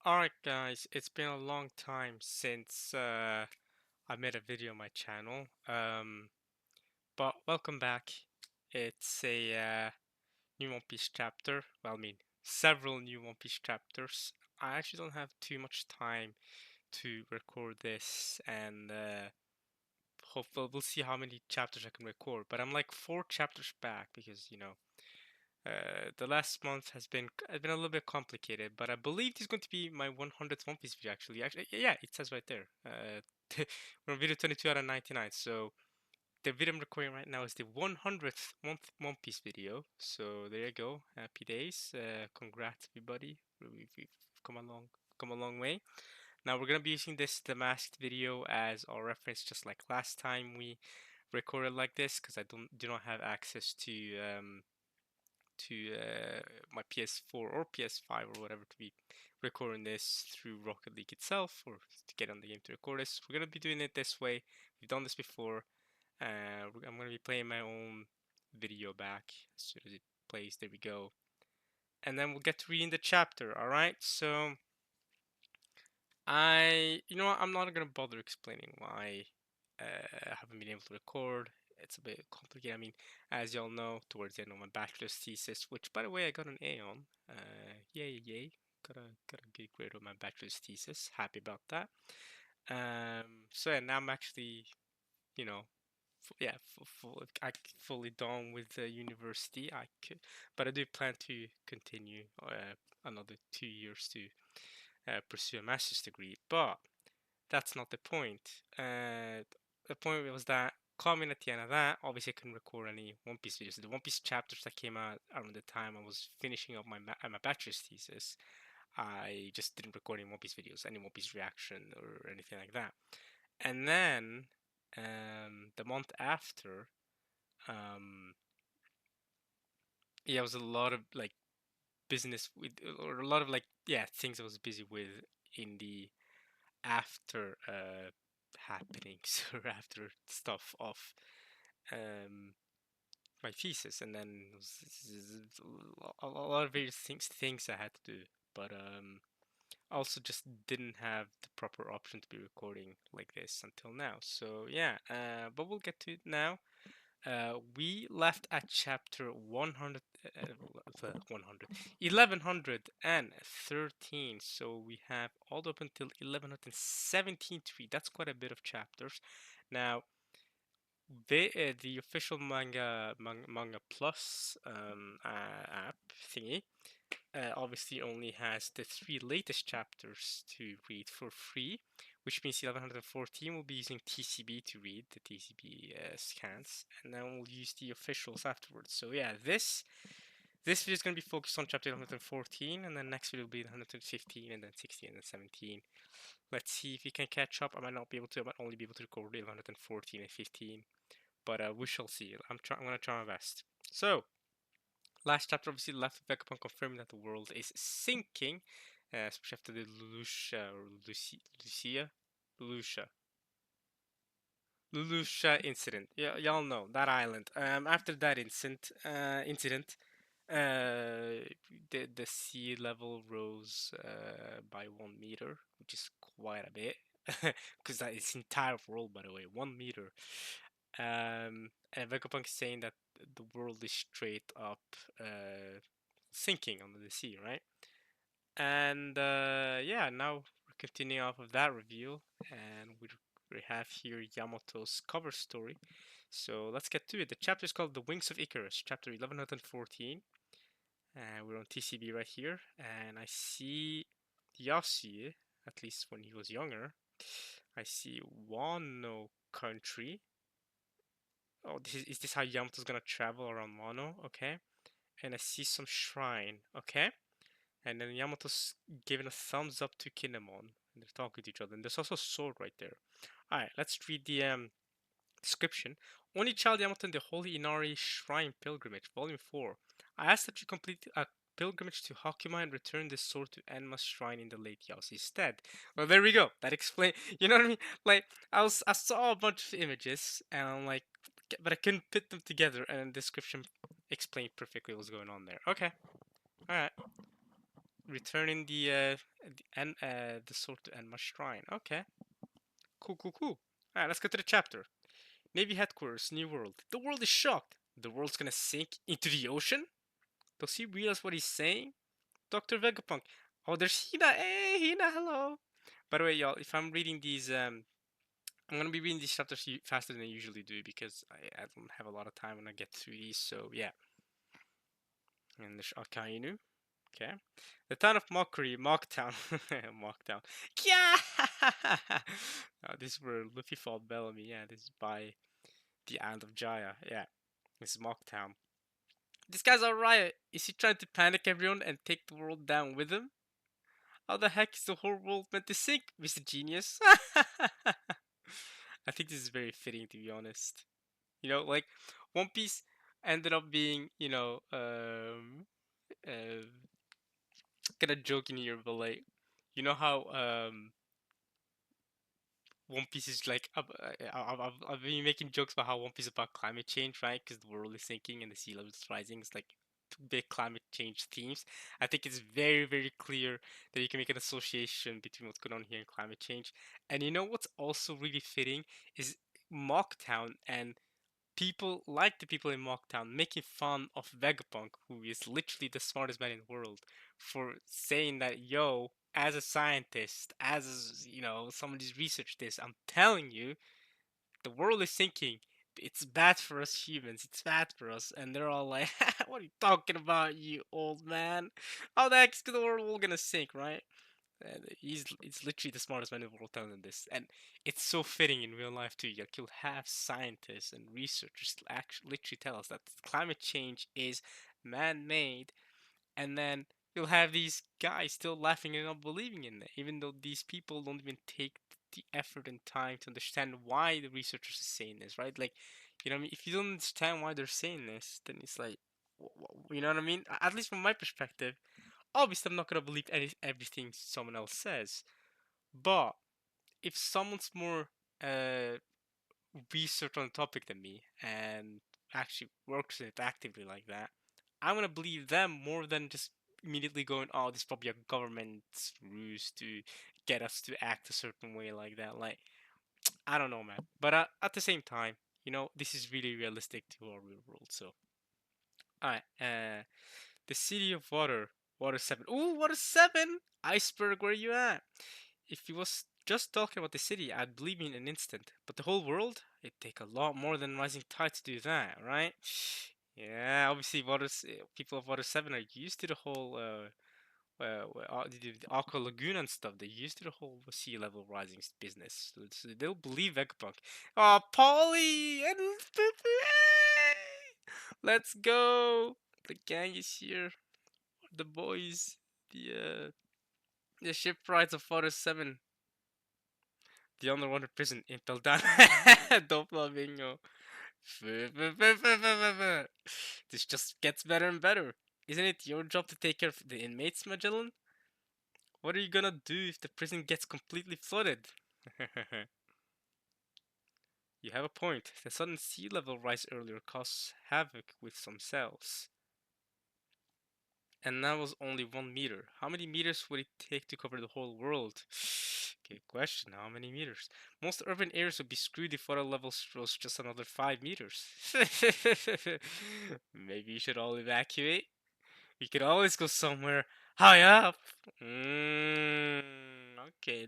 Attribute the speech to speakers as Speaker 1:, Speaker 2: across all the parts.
Speaker 1: Alright guys, it's been a long time since I made a video on my channel. But welcome back. It's a new One Piece chapter. Well, I mean, several new One Piece chapters. I actually don't have too much time to record this, and hopefully we'll see how many chapters I can record. But I'm like 4 chapters back because the last month has been a little bit complicated, but I believe this is going to be my 100th One Piece video. Actually, yeah, it says right there. We're on video 22 out of 99. So the video I'm recording right now is the 100th One Piece video. So there you go. Happy days. Congrats, everybody. We've come a long way. Now we're gonna be using this Damasked video as our reference, just like last time we recorded like this, because I do not have access to my PS4 or PS5 or whatever to be recording this through Rocket League itself or to get on the game to record this. We're gonna be doing it this way. We've done this before. I'm gonna be playing my own video back as soon as it plays. There we go. And then we'll get to reading the chapter. All right. So you know what? I'm not gonna bother explaining why I haven't been able to record. It's a bit complicated. I mean, as y'all know, towards the end of my bachelor's thesis, which by the way I got an A on. Yay, yay! Got a good grade on my bachelor's thesis. Happy about that. So yeah, now I'm actually, you know, yeah, I fully done with the university. But I do plan to continue another 2 years to pursue a master's degree. But that's not the point. The point was that coming at the end of that, obviously I couldn't record any One Piece videos. The One Piece chapters that came out around the time I was finishing up my bachelor's thesis, I just didn't record any One Piece videos, any One Piece reaction or anything like that. And then the month after, um, yeah, it was a lot of like business with, or a lot of like, yeah, things I was busy with in the after happenings or after stuff of um, my thesis, and then it was a lot of various things I had to do, but I also just didn't have the proper option to be recording like this until now. So yeah, but we'll get to it now. We left at chapter 100, 100, 1113. So we have all up until 1117 to read. That's quite a bit of chapters. Now, the official manga plus app thingy obviously only has the 3 latest chapters to read for free, which means 1114 will be using TCB to read the TCB scans, and then we'll use the officials afterwards. So yeah, this video is going to be focused on chapter 114, and then next video will be 115, and then 16, and then 17. Let's see if we can catch up. I might not be able to. I might only be able to record 114 and 15, but we shall see. I'm going to try my best. So last chapter obviously left Vegapunk confirming that the world is sinking, especially after the Lucia incident. Yeah, y'all know that island. After that incident, the sea level rose by 1 meter, which is quite a bit, because that is entire world, by the way, 1 meter. And Vegapunk is saying that the world is straight up sinking under the sea, right? And yeah, now we're continuing off of that reveal, and we have here Yamato's cover story. So let's get to it. The chapter is called The Wings of Icarus, chapter 1114. And we're on TCB right here, and I see Yasuie, at least when he was younger. I see Wano country. Oh, is this how Yamato's gonna travel around Wano? Okay. And I see some shrine. Okay. And then Yamato's giving a thumbs up to Kinemon. And they're talking to each other. And there's also a sword right there. Alright, let's read the description. Only Child Yamato in the Holy Inari Shrine Pilgrimage, Volume 4. I ask that you complete a pilgrimage to Hakuma and return this sword to Enma's shrine in the late Yasuie's stead. Well, there we go. That explains. You know what I mean? Like, I saw a bunch of images, and I'm like, but I couldn't put them together, and the description explained perfectly what was going on there. Okay. Alright. returning the sword to Enma's shrine. Okay, cool, cool, cool. All right, let's go to the chapter. Navy headquarters, New World. The world is shocked. The world's gonna sink into the ocean. Does he realize what he's saying? Dr. Vegapunk. Oh, there's Hina. Hey, Hina, hello. By the way, y'all, if I'm reading these, I'm gonna be reading these chapters faster than I usually do because I don't have a lot of time when I get through these. So yeah. And there's Akainu. Okay. The town of Mockery, Mocktown. Mocktown. Yeah! This is where Luffy fought Bellamy. Yeah, this is by the Island of Jaya. Yeah, this is Mocktown. This guy's alright. Is he trying to panic everyone and take the world down with him? How the heck is the whole world meant to sink, Mr. Genius? I think this is very fitting, to be honest. You know, like One Piece ended up being, kind of joking here, but like, you know how One Piece is like, I've been making jokes about how One Piece is about climate change, right? Because the world is sinking and the sea level is rising. It's like two big climate change themes. I think it's very, very clear that you can make an association between what's going on here and climate change. And you know what's also really fitting is Mocktown and people like the people in Mocktown making fun of Vegapunk, who is literally the smartest man in the world, for saying that, yo, as a scientist, as someone who's researched this, I'm telling you, the world is sinking. It's bad for us humans. It's bad for us. And they're all like, what are you talking about, you old man? How the heck is the world gonna sink, right? And it's literally the smartest man in the world telling them this, and it's so fitting in real life too. Like you'll have scientists and researchers actually literally tell us that climate change is man-made, and then you'll have these guys still laughing and not believing in it, even though these people don't even take the effort and time to understand why the researchers are saying this, right? Like, I mean, if you don't understand why they're saying this, then it's like, you know what I mean? At least from my perspective, obviously I'm not gonna believe everything someone else says, but if someone's more uh, research on the topic than me and actually works in it actively like that, I'm gonna believe them more than just immediately going, "Oh, this is probably a government's ruse to get us to act a certain way like that." Like, I don't know, man. But at the same time, this is really realistic to our real world. So, alright, the city of water, water seven. Ooh, water seven! Iceberg, where you at? If he was just talking about the city, I'd believe in an instant. But the whole world? It'd take a lot more than rising tide to do that, right? Yeah, obviously, people of Water 7 are used to the whole the Aqua Lagoon and stuff. They're used to the whole sea level rising business. So they'll believe Vegapunk. Oh, Polly! And let's go! The gang is here. The boys. The shipwrights of Water 7. The underwater prison Impel Down. Doflamingo. This just gets better and better. Isn't it your job to take care of the inmates, Magellan? What are you gonna do if the prison gets completely flooded? You have a point. The sudden sea level rise earlier caused havoc with some cells. And that was only 1 meter. How many meters would it take to cover the whole world? Good question. How many meters? Most urban areas would be screwed if water levels rose just another 5 meters. Maybe you should all evacuate. We could always go somewhere high up. Okay,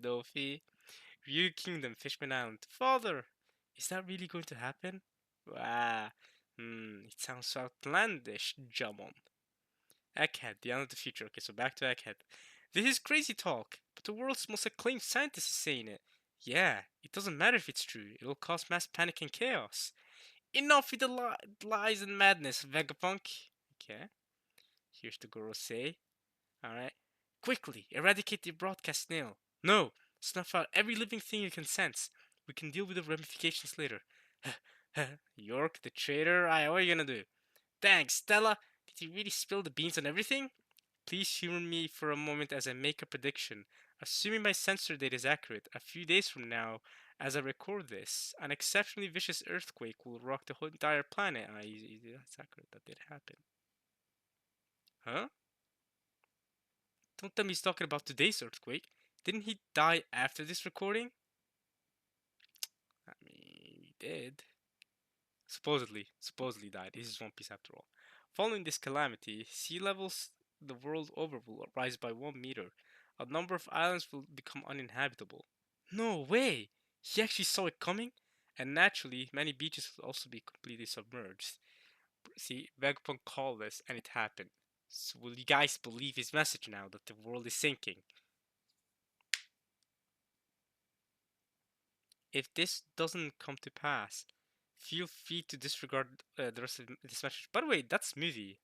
Speaker 1: Dofi. Ryu Kingdom, Fishman Island. Father, is that really going to happen? Wow. It sounds so outlandish, Jamon. Egghead, the end of the future. Okay, so back to Egghead. This is crazy talk, but the world's most acclaimed scientist is saying it. Yeah, it doesn't matter if it's true. It'll cause mass panic and chaos. Enough with the lies and madness, Vegapunk. Okay, here's the Gorosei. Alright. Quickly, eradicate the broadcast snail. No, snuff out every living thing you can sense. We can deal with the ramifications later. York, the traitor? Aye, what are you gonna do? Thanks, Stella. Did you really spill the beans on everything? Please humor me for a moment as I make a prediction. Assuming my sensor data is accurate, a few days from now, as I record this, an exceptionally vicious earthquake will rock the whole entire planet. That's accurate. That did happen. Huh? Don't tell me he's talking about today's earthquake. Didn't he die after this recording? I mean, he did. Supposedly died. This is One Piece after all. Following this calamity, sea levels the world over will rise by 1 meter. A number of islands will become uninhabitable. No way! He actually saw it coming? And naturally, many beaches will also be completely submerged. See, Vegapunk called this, and it happened. So will you guys believe his message now that the world is sinking? If this doesn't come to pass, feel free to disregard the rest of this message. By the way, that's Smoothie.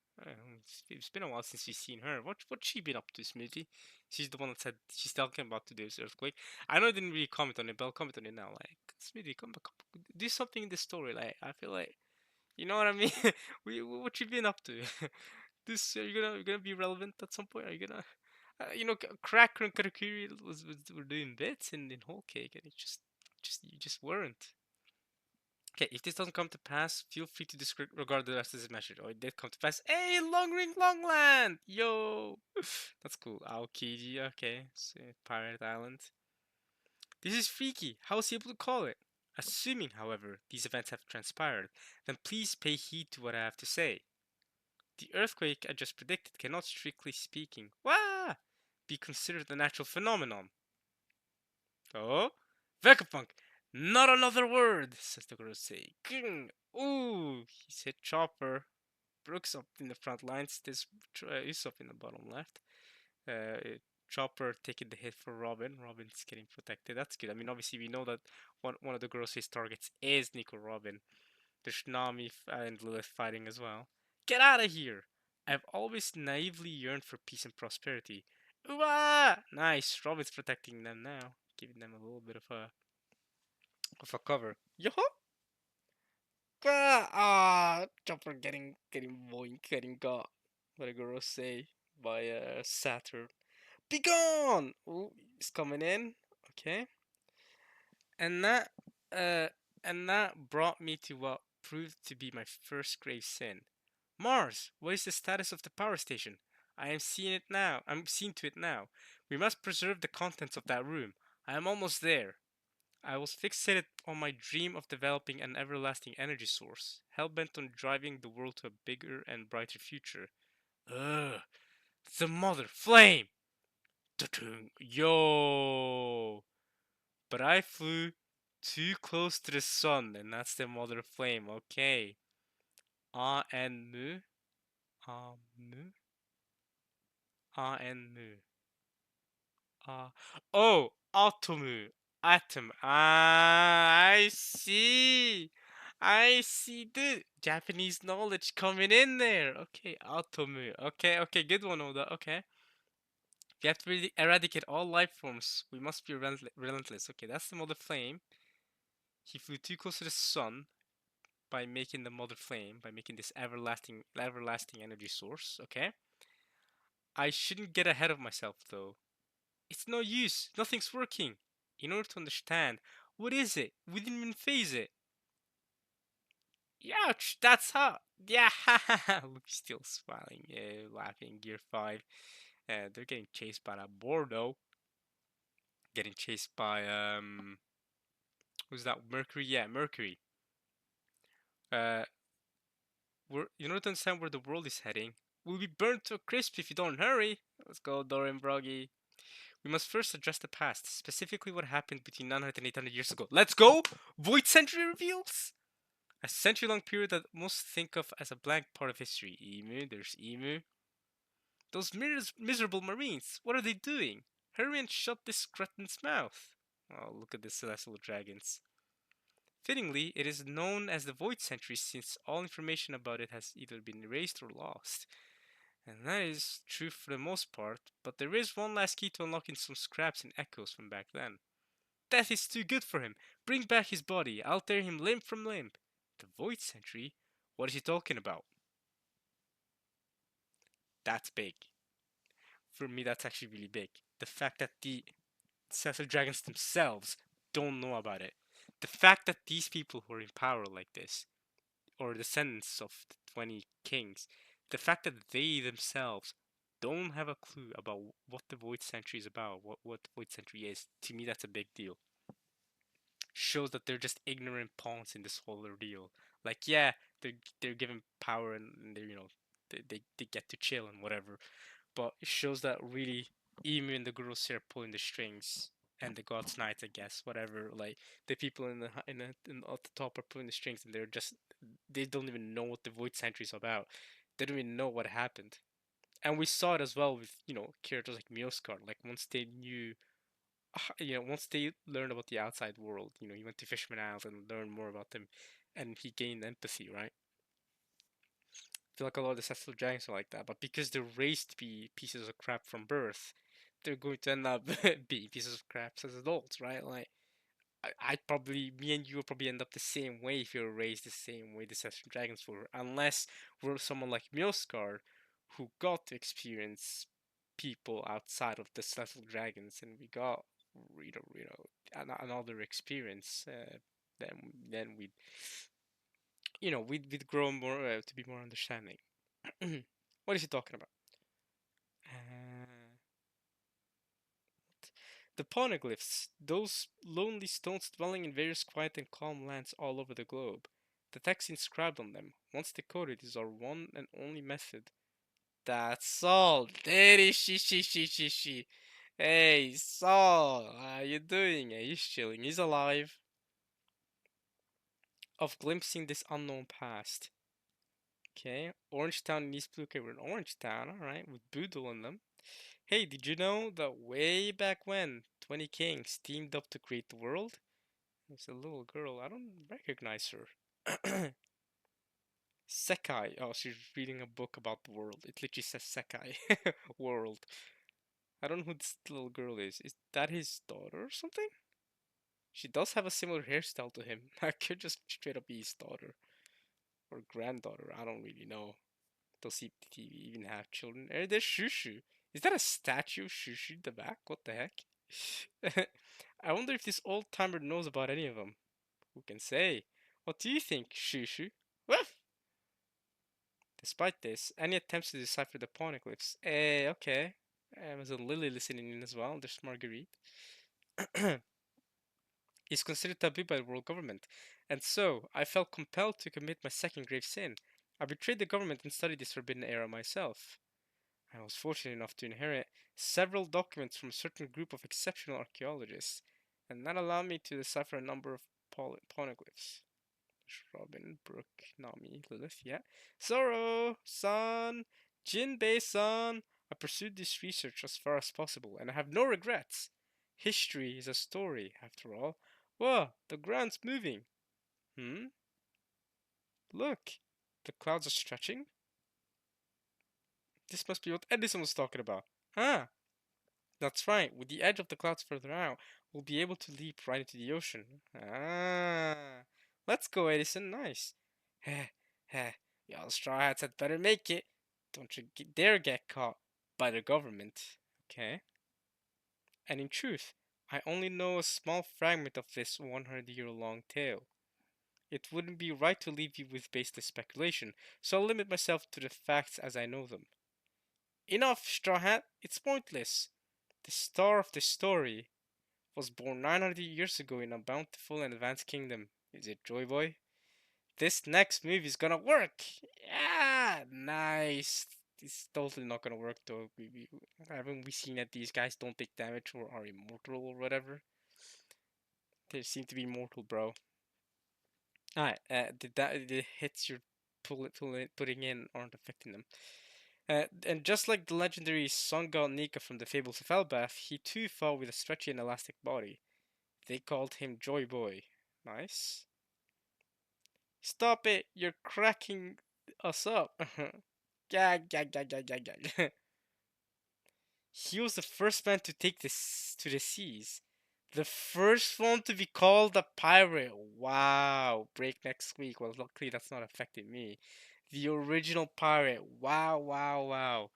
Speaker 1: It's been a while since we've seen her. What's she been up to, Smoothie? She's the one that said she's talking about today's earthquake. I know I didn't really comment on it, but I'll comment on it now. Like, Smoothie, come back, do something in this story. Like, I feel like, you know what I mean? What you been up to? This you're gonna be relevant at some point. Are you gonna, Cracker and Karakuri were doing bits in Whole Cake, and it just you just weren't. Okay, if this doesn't come to pass, feel free to disregard the rest of this message. Oh, it did come to pass. Hey, Long Ring Longland! Yo! That's cool. Aokiji, okay. So, Pirate Island. This is freaky. How was he able to call it? Assuming, however, these events have transpired, then please pay heed to what I have to say. The earthquake I just predicted cannot, strictly speaking, be considered a natural phenomenon. Oh? Vegapunk! Not another word, says the Gorosei. Ooh, he said Chopper. Brooks up in the front lines. This is up in the bottom left. Chopper taking the hit for Robin. Robin's getting protected. That's good. I mean, obviously, we know that one of the Gorosei's targets is Nico Robin. There's Nami and Lilith fighting as well. Get out of here! I've always naively yearned for peace and prosperity. Ooh, nice. Robin's protecting them now, giving them a little bit of a cover. Yo! Chopper getting boink, getting got. What a girl say by Saturn. Be gone! Ooh, he's coming in. Okay. And that uh and that brought me to what proved to be my first grave sin. Mars, what is the status of the power station? I am seeing it now. I'm seeing to it now. We must preserve the contents of that room. I am almost there. I was fixated on my dream of developing an everlasting energy source, hell-bent on driving the world to a bigger and brighter future. Ugh, the mother flame! Yo! But I flew too close to the sun, and that's the mother flame. Okay. Ah and mu. Ah mu. Ah and mu. Ah. Oh, atomu. Atom. Ah, I see. I see the Japanese knowledge coming in there. Okay, atomu. Okay, good one, Oda. Okay. We have to really eradicate all life forms. We must be relentless. Okay, that's the mother flame. He flew too close to the sun by making the mother flame, by making this everlasting energy source. Okay. I shouldn't get ahead of myself though. It's no use. Nothing's working. In order to understand, what is it? We didn't even phase it. Ouch, that's hot. Yeah, look, still smiling, laughing. Gear 5. They're getting chased by that Bordeaux. Getting chased by, who's that? Mercury? Yeah, Mercury. Uh, in order to understand where the world is heading, we'll be burnt to a crisp if you don't hurry. Let's go, Dorian Broggy. We must first address the past, specifically what happened between 900 and 800 years ago. Let's go! Void Century reveals! A century-long period that most think of as a blank part of history. Emu, there's Emu. Those miserable marines, what are they doing? Hurry and shut this cretin's mouth. Oh, look at the celestial dragons. Fittingly, it is known as the Void Century since all information about it has either been erased or lost. And that is true for the most part, but there is one last key to unlocking some scraps and echoes from back then. Death is too good for him. Bring back his body. I'll tear him limb from limb. The Void Century? What is he talking about? That's big. For me, that's actually really big. The fact that the Celestial Dragons themselves don't know about it. The fact that these people who are in power like this, or descendants of the 20 kings, the fact that they themselves don't have a clue about what the Void Century is about, what the Void Century is, to me that's a big deal. Shows that they're just ignorant pawns in this whole ordeal. Like, yeah, they're given power and they're they get to chill and whatever, but it shows that really even the girls here pulling the strings and the God's Knights, I guess, whatever. Like the people at the top are pulling the strings, and they don't even know what the Void Century is about. They don't even know what happened, and we saw it as well with characters like Mioskar. Like once they learned about the outside world, he went to Fishman Isles and learned more about them, and he gained empathy, right? I feel like a lot of the Celestial Dragons are like that, but because they're raised to be pieces of crap from birth, they're going to end up being pieces of crap as adults, right? Like, I'd probably, me and you would probably end up the same way if you were raised the same way the Celestial Dragons were, unless we're someone like Mioskar, who got to experience people outside of the Celestial Dragons, and we got, another experience. Then we'd grow more to be more understanding. What is he talking about? Uh, the poneglyphs, those lonely stones dwelling in various quiet and calm lands all over the globe. The text inscribed on them, once decoded, is our one and only method. That's Saul. Daddy, she. Hey, Saul, how you doing? He's chilling. He's alive. Of glimpsing this unknown past. Okay, Orange Town and East Blue. Okay, we're in Orange Town, alright, with Boodle in them. Hey, did you know that way back when 20 kings teamed up to create the world? There's a little girl, I don't recognize her. Sekai. Oh, she's reading a book about the world. It literally says Sekai. World. I don't know who this little girl is. Is that his daughter or something? She does have a similar hairstyle to him. That could just straight up be his daughter or granddaughter. I don't really know. Does he even have children? There's Shushu. Is that a statue of Shushu in the back? What the heck? I wonder if this old timer knows about any of them. Who can say? What do you think, Shushu? Woof! Despite this, any attempts to decipher the poneglyphs. Okay. There's a Lily listening in as well. There's Marguerite. Is considered taboo by the world government, and so I felt compelled to commit my second grave sin. I betrayed the government and studied this forbidden era myself. I was fortunate enough to inherit several documents from a certain group of exceptional archaeologists, and that allowed me to decipher a number of poneglyphs. Robin, Brooke, Nami, Lilith, yeah. Zoro, son, Jinbei, son. I pursued this research as far as possible, and I have no regrets. History is a story, after all. Whoa, the ground's moving. Hmm? Look, the clouds are stretching. This must be what Edison was talking about. Ah, that's right. With the edge of the clouds further out, we'll be able to leap right into the ocean. Ah, let's go, Edison. Nice. Heh, heh. Y'all straw hats had better make it. Don't you dare get caught by the government. Okay. And in truth, I only know a small fragment of this 100-year-long tale. It wouldn't be right to leave you with baseless speculation, so I'll limit myself to the facts as I know them. Enough, Straw Hat. It's pointless. The star of the story was born 900 years ago in a bountiful and advanced kingdom. Is it Joy Boy? This next move is gonna work! Yeah! Nice! It's totally not gonna work though. Haven't we seen that these guys don't take damage or are immortal or whatever? They seem to be immortal, bro. Alright, the hits you're putting in aren't affecting them. And just like the legendary sun god Nika from the Fables of Elbaf, he too fought with a stretchy and elastic body. They called him Joy Boy. Nice. Stop it! You're cracking us up. Gag, gag, gag, gag, gag, gag. He was the first man to take this to the seas. The first one to be called a pirate. Wow. Break next week. Well, luckily that's not affecting me. The original pirate. Wow, wow, wow.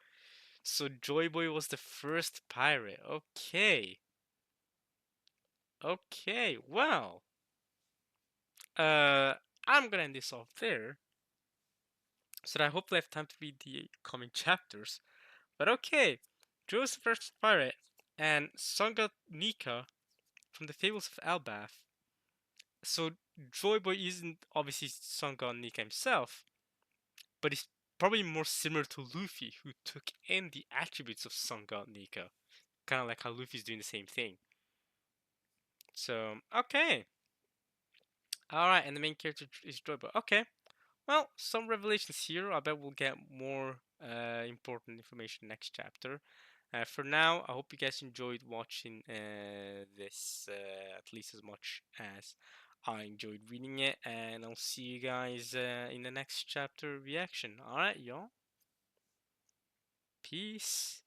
Speaker 1: So Joy Boy was the first pirate. Okay. Okay. Well, uh, I'm gonna end this off there. So that I hopefully have time to read the coming chapters. But okay, Joe's the first pirate, and Songa Nika from the Fables of Elbaf. So Joy Boy isn't obviously Songa Nika himself, but he's probably more similar to Luffy, who took in the attributes of Songa Nika. Kind of like how Luffy's doing the same thing. So, okay. Alright, and the main character is Joy Boy. Okay. Well, some revelations here. I bet we'll get more important information next chapter. For now, I hope you guys enjoyed watching this at least as much as I enjoyed reading it, and I'll see you guys in the next chapter reaction. Alright, y'all. Peace.